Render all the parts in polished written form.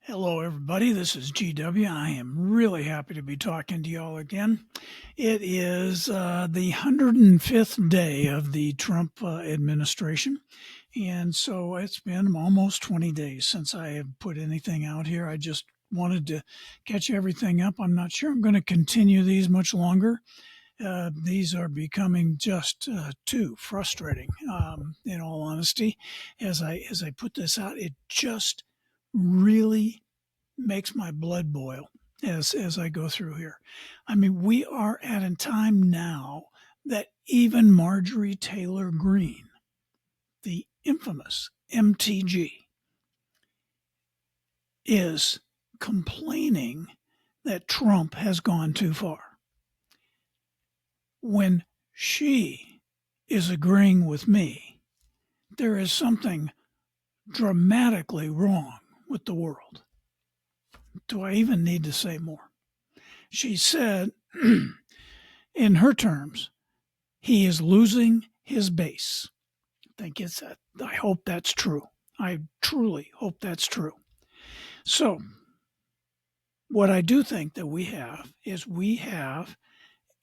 Hello, everybody. This is GW. I am really happy to be talking to y'all again. It is the 105th day of the Trump administration. And so it's been almost 20 days since I have put anything out here. I just wanted to catch everything up. I'm not sure I'm going to continue these much longer. These are becoming just too frustrating. In all honesty, as I put this out, it just really makes my blood boil as I go through here. I mean, we are at a time now that even Marjorie Taylor Greene, the infamous MTG, is complaining that Trump has gone too far, when she is agreeing with me. There is something dramatically wrong with the world. Do I even need to say more? She said, in her terms, he is losing his base. I hope that's true. I truly hope that's true. So, what I do think that we have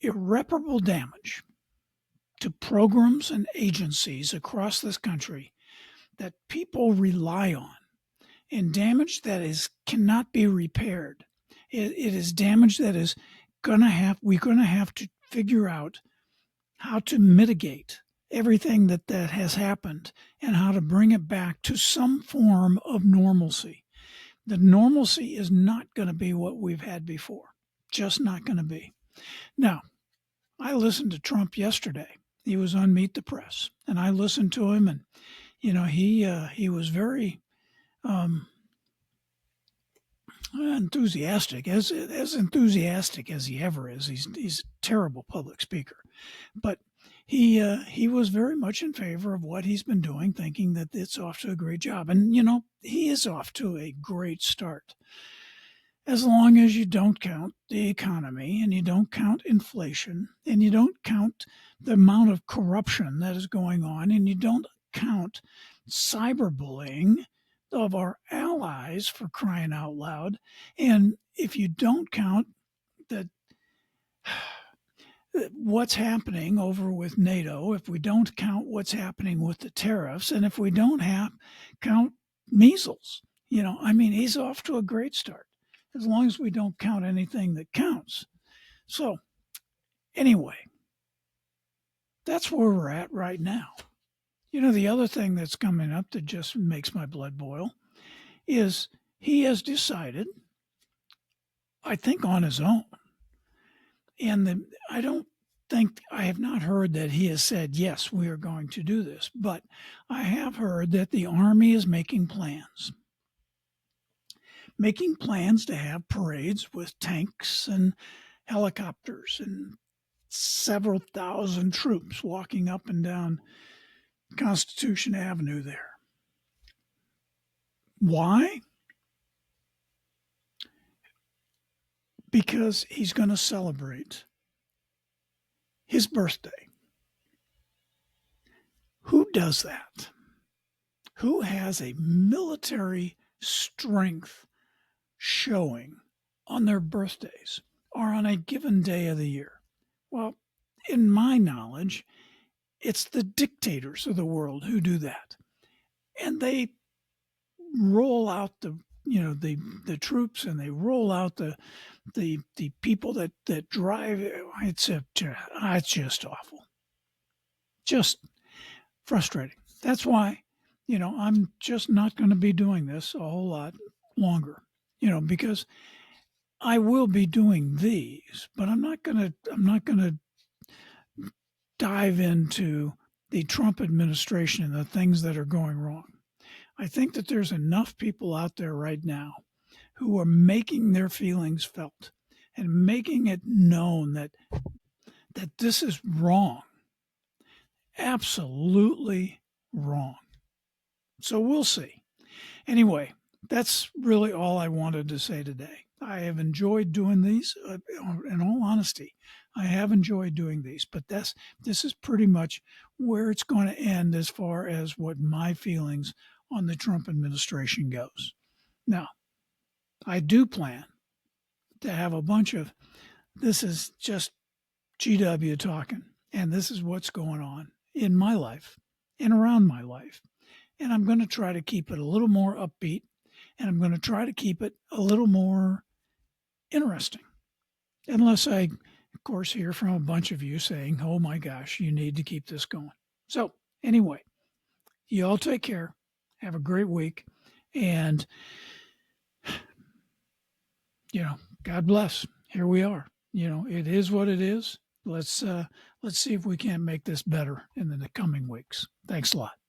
irreparable damage to programs and agencies across this country that people rely on, and damage that cannot be repaired. It is damage that we're gonna have to figure out how to mitigate everything that has happened and how to bring it back to some form of normalcy. The normalcy is not going to be what we've had before. Just not going to be. Now, I listened to Trump yesterday. He was on Meet the Press, and I listened to him, and he was very enthusiastic, as enthusiastic as he ever is. He's a terrible public speaker, but he was very much in favor of what he's been doing, thinking that it's off to a great job. And he is off to a great start, as long as you don't count the economy and you don't count inflation and you don't count the amount of corruption that is going on and you don't count cyberbullying of our allies, for crying out loud. And if you don't count that what's happening over with NATO, if we don't count what's happening with the tariffs, and if we don't count measles, he's off to a great start, as long as we don't count anything that counts. So, anyway, that's where we're at right now. The other thing that's coming up that just makes my blood boil is he has decided, I think on his own, and I have not heard that he has said, yes, we are going to do this, but I have heard that the Army is making plans to have parades with tanks and helicopters and several thousand troops walking up and down Constitution Avenue there. Why? Because he's going to celebrate his birthday. Who does that? Who has a military strength showing on their birthdays or on a given day of the year? Well, in my knowledge, it's the dictators of the world who do that. And they roll out the troops, and they roll out the people that drive. It's just awful, just frustrating. That's why I'm just not going to be doing this a whole lot longer. Because I will be doing these, but I'm not going to dive into the Trump administration and the things that are going wrong. I think that there's enough people out there right now who are making their feelings felt and making it known that this is wrong, absolutely wrong. So we'll see. Anyway, that's really all I wanted to say today. I have enjoyed doing these. In all honesty, I have enjoyed doing these, but this is pretty much where it's going to end as far as what my feelings on the Trump administration goes. Now, I do plan to have a bunch of this is just GW talking, and this is what's going on in my life and around my life. And I'm going to try to keep it a little more upbeat, and I'm going to try to keep it a little more interesting. Unless I, of course, hear from a bunch of you saying, oh my gosh, you need to keep this going. So, anyway, you all take care. Have a great week. And, God bless. Here we are. It is what it is. Let's see if we can't make this better in the coming weeks. Thanks a lot.